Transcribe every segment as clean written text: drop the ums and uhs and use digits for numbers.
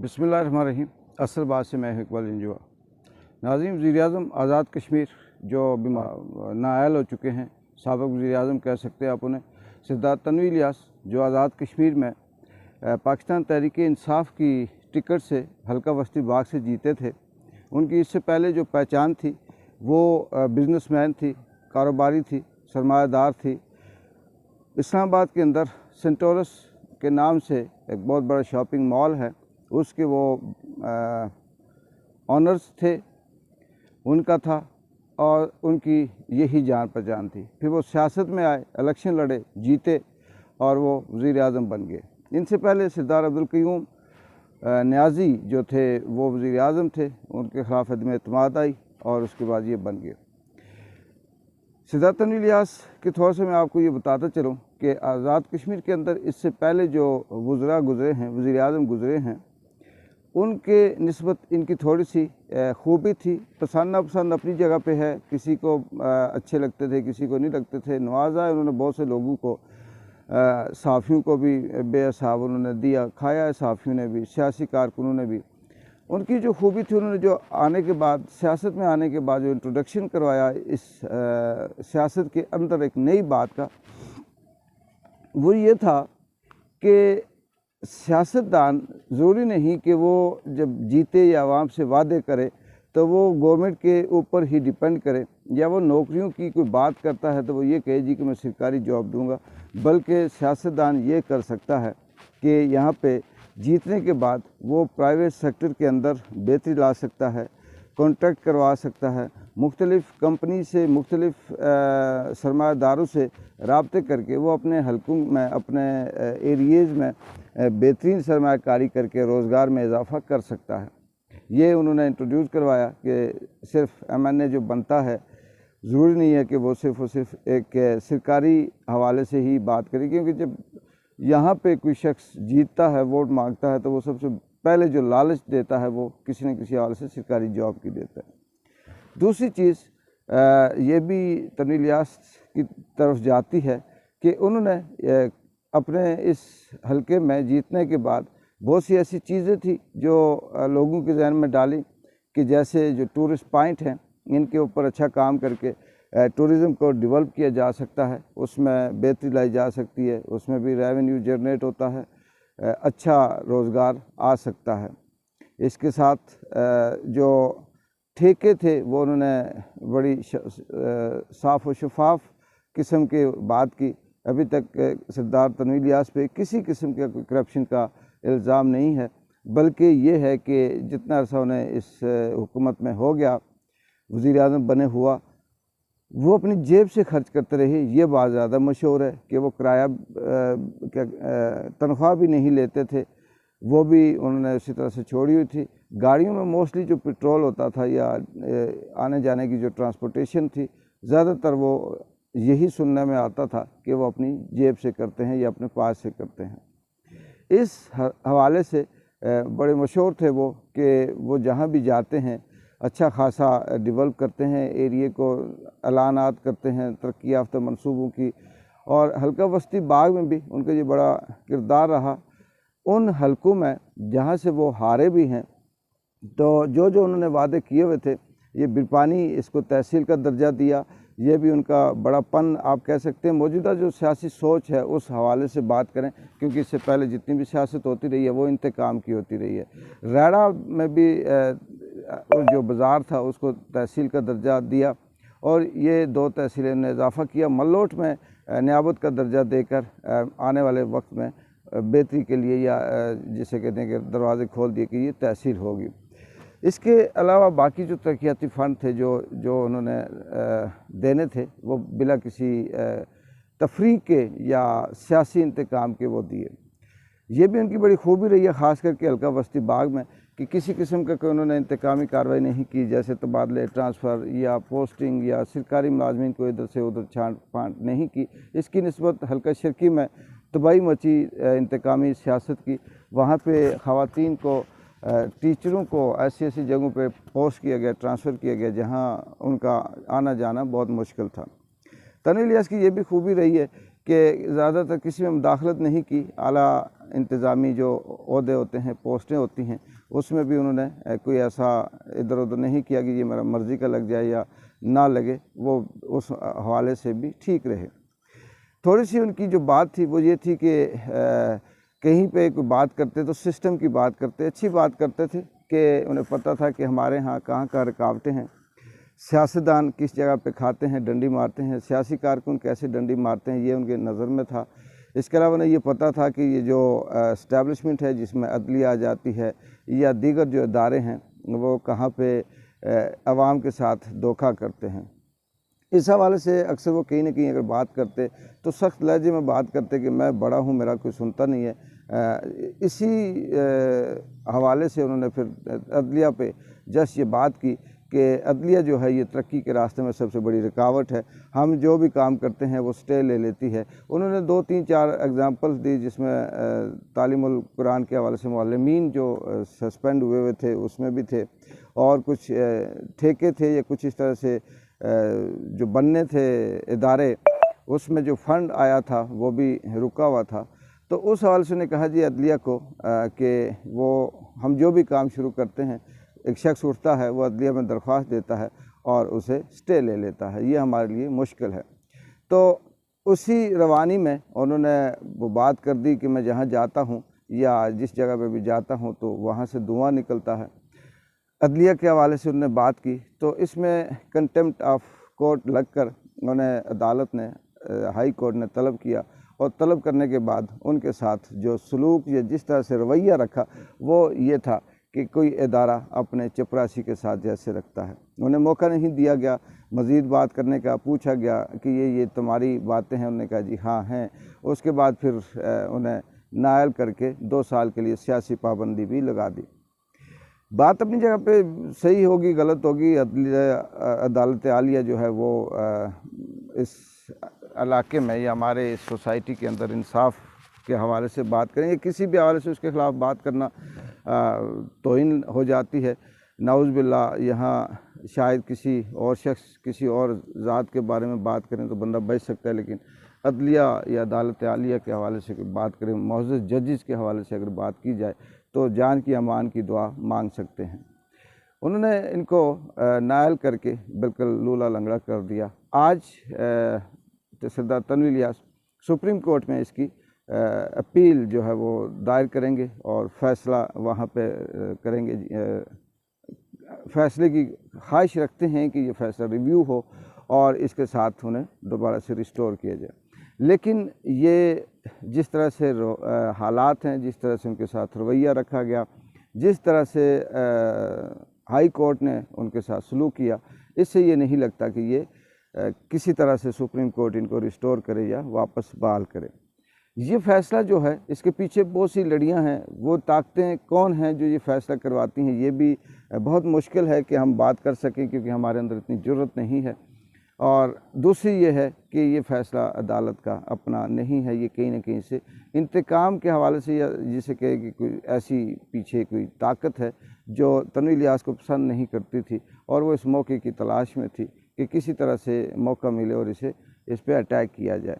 बिस्मिल्लाहिर्रहमानिर्रहीम। असल बात से मैं इकबाल इंजुआ। नाज़रीन, वज़ीर-ए-आज़म आज़ाद कश्मीर जो नाअहल हो चुके हैं, साबिक़ वज़ीर-ए-आज़म कह सकते हैं आप उन्हें, सरदार तनवीर इलियास जो आज़ाद कश्मीर में पाकिस्तान तहरीक-ए-इंसाफ़ की टिकट से हल्का वस्ती बाग से जीते थे। उनकी इससे पहले जो पहचान थी वो बिज़नेसमैन थी, कारोबारी थी, सरमायादार थी। इस्लामाबाद के अंदर सेंटोरस के नाम से एक बहुत बड़ा शॉपिंग मॉल है, उसके वो ऑनर्स थे, उनका था और उनकी यही जान पहचान थी। फिर वो सियासत में आए, इलेक्शन लड़े, जीते और वो वज़ीर-ए-आज़म बन गए। इनसे पहले सरदार अब्दुल क़य्यूम नियाज़ी जो थे वो वज़ीर-ए-आज़म थे, उनके ख़िलाफ़ अदम एतमाद आई और उसके बाद ये बन गए। सरदार तनवीर इलियास के थोड़ा सा मैं आपको ये बताता चलूँ कि आज़ाद कश्मीर के अंदर इससे पहले जो वज़रा गुज़रे हैं, वज़ीर-ए-आज़म गुज़रे हैं, उनके निस्बत इनकी थोड़ी सी खूबी थी। पसंद नापसंद अपनी जगह पे है, किसी को अच्छे लगते थे, किसी को नहीं लगते थे। नवाज़ा है उन्होंने बहुत से लोगों को, सहाफ़ियों को भी बेहिसाब उन्होंने दिया, खाया है सहाफ़ियों ने भी, सियासी कारकुनों ने भी। उनकी जो खूबी थी, उन्होंने जो आने के बाद, सियासत में आने के बाद जो इंट्रोडक्शन करवाया इस सियासत के अंदर एक नई बात का, वो ये था कि सियासतदान ज़रूरी नहीं कि वो जब जीते या आवाम से वादे करे तो वो गवर्नमेंट के ऊपर ही डिपेंड करे, या वो नौकरियों की कोई बात करता है तो वो ये कहे जी कि मैं सरकारी जॉब दूंगा। बल्कि सियासतदान ये कर सकता है कि यहाँ पे जीतने के बाद वो प्राइवेट सेक्टर के अंदर बेहतरी ला सकता है, कॉन्ट्रैक्ट करवा सकता है, मुख्तलिफ़ कंपनी से, मुख्तलिफ़ सरमायादारों से राब्ते करके वो अपने हलकों में, अपने एरिएज़ में बेहतरीन सरमायाकारी करके रोज़गार में इजाफ़ा कर सकता है। ये उन्होंने इंट्रोड्यूस करवाया कि सिर्फ एमएनए जो बनता है, ज़रूरी नहीं है कि वो सिर्फ़ और सिर्फ एक सरकारी हवाले से ही बात करे, क्योंकि जब यहाँ पे कोई शख्स जीतता है, वोट मांगता है, तो वो सबसे पहले जो लालच देता है वो किसी न किसी हवाले से सरकारी जॉब की देता है। दूसरी चीज़ ये भी तनवीर इलियास की तरफ जाती है कि उन्होंने अपने इस हलके में जीतने के बाद बहुत सी ऐसी चीज़ें थी जो लोगों के जहन में डाली कि जैसे जो टूरिस्ट पॉइंट हैं, इनके ऊपर अच्छा काम करके टूरिज़म को डेवलप किया जा सकता है, उसमें बेहतरी लाई जा सकती है, उसमें भी रेवेन्यू जनरेट होता है, अच्छा रोज़गार आ सकता है। इसके साथ जो ठेके थे वो उन्होंने बड़ी साफ़ और शफाफ किस्म के बात की। अभी तक सरदार तनवीर इलियास पे किसी किस्म का कोई करप्शन का इल्ज़ाम नहीं है, बल्कि ये है कि जितना अरसा उन्हें इस हुकूमत में हो गया, वज़ीर-ए-आज़म बने हुआ, वो अपनी जेब से खर्च करते रहे। ये बात ज़्यादा मशहूर है कि वो किराया तनख्वाह भी नहीं लेते थे, वो भी उन्होंने उसी तरह से छोड़ी हुई थी। गाड़ियों में मोस्टली जो पेट्रोल होता था या आने जाने की जो ट्रांसपोर्टेशन थी, ज़्यादातर वो यही सुनने में आता था कि वो अपनी जेब से करते हैं या अपने पास से करते हैं। इस हवाले से बड़े मशहूर थे वो कि वो जहाँ भी जाते हैं अच्छा खासा डेवलप करते हैं, एरिए को ऐलानात करते हैं तरक्की याफ्ता मंसूबों की। और हल्का वस्ती बाग में भी उनका ये बड़ा किरदार रहा। उन हलकों में जहाँ से वो हारे भी हैं, तो जो जो उन्होंने वादे किए हुए थे, ये बिरपानी इसको तहसील का दर्जा दिया, ये भी उनका बड़ापन आप कह सकते हैं। मौजूदा जो सियासी सोच है उस हवाले से बात करें, क्योंकि इससे पहले जितनी भी सियासत होती रही है वो इंतकाम की होती रही है। रैड़ा में भी जो बाज़ार था उसको तहसील का दर्जा दिया और ये 2 तहसीलें ने इजाफ़ा किया। मल्लोट में नियाबत का दर्जा देकर आने वाले वक्त में बेहतरी के लिए, या जिसे कहते हैं कि दरवाज़े खोल दिए कि ये तहसील होगी। इसके अलावा बाकी जो तरक्याती फ़ंड थे जो उन्होंने देने थे, वो बिला किसी तफरीक के या सियासी इंतकाम के वो दिए। ये भी उनकी बड़ी खूबी रही है, ख़ास करके हल्का वस्ती बाग में, कि किसी किस्म का कोई उन्होंने इंतकामी कार्रवाई नहीं की, जैसे तबादले, ट्रांसफ़र या पोस्टिंग या सरकारी मुलाजमीन को इधर से उधर छांट फांट नहीं की। इसकी निस्बत हल्का शर्की में तबाही मची इंतकामी सियासत की। वहाँ पे ख़वातीन को, टीचरों को ऐसी ऐसी जगहों पे पोस्ट किया गया, ट्रांसफ़र किया गया जहाँ उनका आना जाना बहुत मुश्किल था। तनवीर इलियास की ये भी खूबी रही है कि ज़्यादातर किसी में मुदाखलत नहीं की। आला इंतज़ामी जो ओहदे होते हैं, पोस्टें होती हैं, उसमें भी उन्होंने कोई ऐसा इधर उधर नहीं किया कि ये मेरा मर्ज़ी का लग जाए या ना लगे, वो उस हवाले से भी ठीक रहे। थोड़ी सी उनकी जो बात थी वो ये थी कि कहीं पे कोई बात करते तो सिस्टम की बात करते, अच्छी बात करते थे कि उन्हें पता था कि हमारे यहाँ कहाँ रुकावटें हैं, सियासतदान किस जगह पे खाते हैं, डंडी मारते हैं, सियासी कारकुन कैसे डंडी मारते हैं, ये उनके नज़र में था। इसके अलावा उन्हें ये पता था कि ये जो इस्टेब्लिशमेंट है जिसमें अदलिया आ जाती है या दीगर जो इदारे हैं वो कहाँ पे अवाम के साथ धोखा करते हैं। इस हवाले से अक्सर वो कहीं ना कहीं अगर बात करते तो सख्त लहजे में बात करते कि मैं बड़ा हूँ, मेरा कोई सुनता नहीं है। इसी हवाले से उन्होंने फिर अदलिया पे जस्ट ये बात की कि अदलिया जो है ये तरक्की के रास्ते में सबसे बड़ी रुकावट है, हम जो भी काम करते हैं वो स्टे ले लेती है। उन्होंने 2, 3, 4 एग्ज़ाम्पल्स दी जिसमें तालीमुल कुरान के हवाले से मुअल्लिमीन जो सस्पेंड हुए थे उसमें भी थे, और कुछ ठेके थे या कुछ इस तरह से जो बनने थे इदारे, उसमें जो फ़ंड आया था वो भी रुका हुआ था। तो उस हवाले से उन्होंने कहा जी अदलिया को कि वो हम जो भी काम शुरू करते हैं, एक शख्स उठता है, वो अदलिया में दरख्वास्त देता है और उसे स्टे ले लेता है, ये हमारे लिए मुश्किल है। तो उसी रवानी में उन्होंने वो बात कर दी कि मैं जहाँ जाता हूँ या जिस जगह पे भी जाता हूँ तो वहाँ से धुआं निकलता है। अदलिया के हवाले से उन्होंने बात की तो इसमें कंटेम्प्ट ऑफ कोर्ट लगकर उन्हें अदालत ने, हाई कोर्ट ने तलब किया, और तलब करने के बाद उनके साथ जो सलूक या जिस तरह से रवैया रखा वो ये था कि कोई इदारा अपने चपरासी के साथ जैसे रखता है। उन्हें मौका नहीं दिया गया मज़ीद बात करने का। पूछा गया कि ये तुम्हारी बातें हैं, उन्होंने कहा जी हाँ हैं। उसके बाद फिर उन्हें नायल करके 2 साल के लिए सियासी पाबंदी भी लगा दी। बात अपनी जगह पे सही होगी, गलत होगी। अदालत आलिया जो है वो इस इलाके में या हमारे इस सोसाइटी के अंदर इंसाफ के हवाले से बात करें या किसी भी हवाले से उसके ख़िलाफ़ बात करना तौहीन हो जाती है। नाउज़ बिल्लाह, यहाँ शायद किसी और शख्स किसी और ज़ात के बारे में बात करें तो बंदा बच सकता है, लेकिन अदलिया या अदालत आलिया के हवाले से बात करें, मुअज़्ज़ज़ जजेस के हवाले से अगर बात की जाए तो जान की अमान की दुआ मांग सकते हैं। उन्होंने इनको नायल करके बिल्कुल लूला लंगड़ा कर दिया। आज सरदार तनवीर इलियास सुप्रीम कोर्ट में इसकी अपील जो है वो दायर करेंगे और फ़ैसला वहाँ पे करेंगे। फ़ैसले की ख्वाहिश रखते हैं कि ये फ़ैसला रिव्यू हो और इसके साथ उन्हें दोबारा से रिस्टोर किया जाए। लेकिन ये जिस तरह से हालात हैं, जिस तरह से उनके साथ रवैया रखा गया, जिस तरह से हाई कोर्ट ने उनके साथ सलूक किया, इससे ये नहीं लगता कि ये किसी तरह से सुप्रीम कोर्ट इनको रिस्टोर करे या वापस बहाल करे। ये फ़ैसला जो है इसके पीछे बहुत सी लड़ियाँ हैं, वो ताकतें कौन हैं जो ये फ़ैसला करवाती हैं, ये भी बहुत मुश्किल है कि हम बात कर सकें क्योंकि हमारे अंदर इतनी ज़रूरत नहीं है। और दूसरी ये है कि ये फ़ैसला अदालत का अपना नहीं है, ये कहीं ना कहीं से इंतकाम के हवाले से या जिसे कहे कि कोई ऐसी पीछे कोई ताकत है जो तनवीर इलियास को पसंद नहीं करती थी और वो इस मौके की तलाश में थी कि किसी तरह से मौका मिले और इस पर अटैक किया जाए।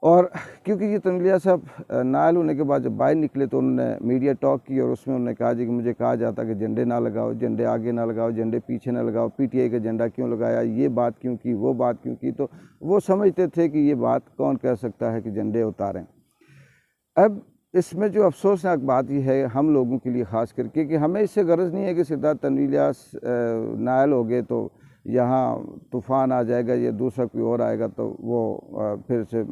और क्योंकि ये तनवीर इलियास साहब नायल होने के बाद जब बाहर निकले तो उन्होंने मीडिया टॉक की और उसमें उन्होंने कहा जी कि मुझे कहा जाता कि झंडे ना लगाओ, झंडे आगे ना लगाओ, झंडे पीछे ना लगाओ, पीटीआई का झंडा क्यों लगाया, ये बात क्यों की, वो बात क्यों की। तो वो समझते थे कि ये बात कौन कह सकता है कि झंडे उतारें। अब इसमें जो अफसोसनाक बात यह है हम लोगों के लिए ख़ास करके कि हमें इससे गर्ज़ नहीं है कि सरदार तनवीर इलियास नायल हो गए तो यहाँ तूफ़ान आ जाएगा या दूसरा कोई और आएगा तो वो फिर से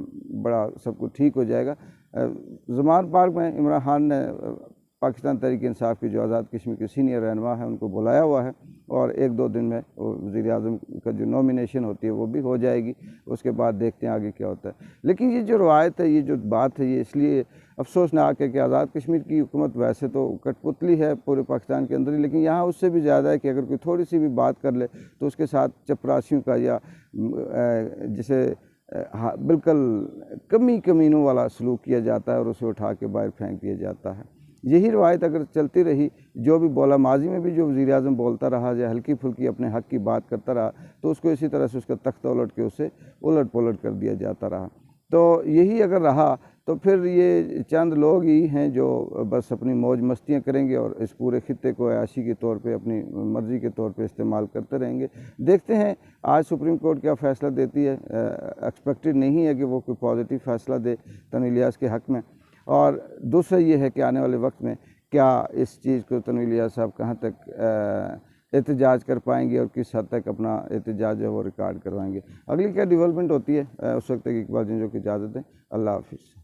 बड़ा सब कुछ ठीक हो जाएगा। ज़मान पार्क में इमरान खान ने पाकिस्तान तहरीक इंसाफ की जो आज़ाद कश्मीर के सीनियर रहनुमा है उनको बुलाया हुआ है और 1-2 दिन में वज़ीर आज़म का जो नॉमिनेशन होती है वो भी हो जाएगी। उसके बाद देखते हैं आगे क्या होता है। लेकिन ये जो रवायत है, ये जो बात है, ये इसलिए अफसोसनाक है कि आज़ाद कश्मीर की हुकूमत वैसे तो कठपुतली है पूरे पाकिस्तान के अंदर ही, लेकिन यहाँ उससे भी ज़्यादा है कि अगर कोई थोड़ी सी भी बात कर ले तो उसके साथ चपरासियों का या जिसे बिल्कुल कमीनों वाला सलूक किया जाता है और उसे उठा के बाहर फेंक दिया जाता है। यही रवायत अगर चलती रही, जो भी बोला माजी में भी जो वज़ीर आज़म बोलता रहा या हल्की फुल्की अपने हक़ की बात करता रहा तो उसको इसी तरह से उसका तख्ता उलट के उसे उलट पुलट कर दिया जाता रहा। तो यही अगर रहा तो फिर ये चंद लोग ही हैं जो बस अपनी मौज मस्तियाँ करेंगे और इस पूरे खित्ते को अयाशी के तौर पे अपनी मर्ज़ी के तौर पे इस्तेमाल करते रहेंगे। देखते हैं आज सुप्रीम कोर्ट क्या फ़ैसला देती है। एक्सपेक्टेड नहीं है कि वो कोई पॉजिटिव फ़ैसला दे तन्वीर इलियास के हक़ में। और दूसरा ये है कि आने वाले वक्त में क्या इस चीज़ को तन्वीर इलियास साहब कहाँ तक एहतजाज कर पाएंगे और किस हद तक अपना एहतजाज जो है वो रिकॉर्ड करवाएंगे। अगली क्या डेवलपमेंट होती है उस वक्त तक इकबाल झुंझुनू की इजाज़त दें। अल्लाह हाफ़िज़।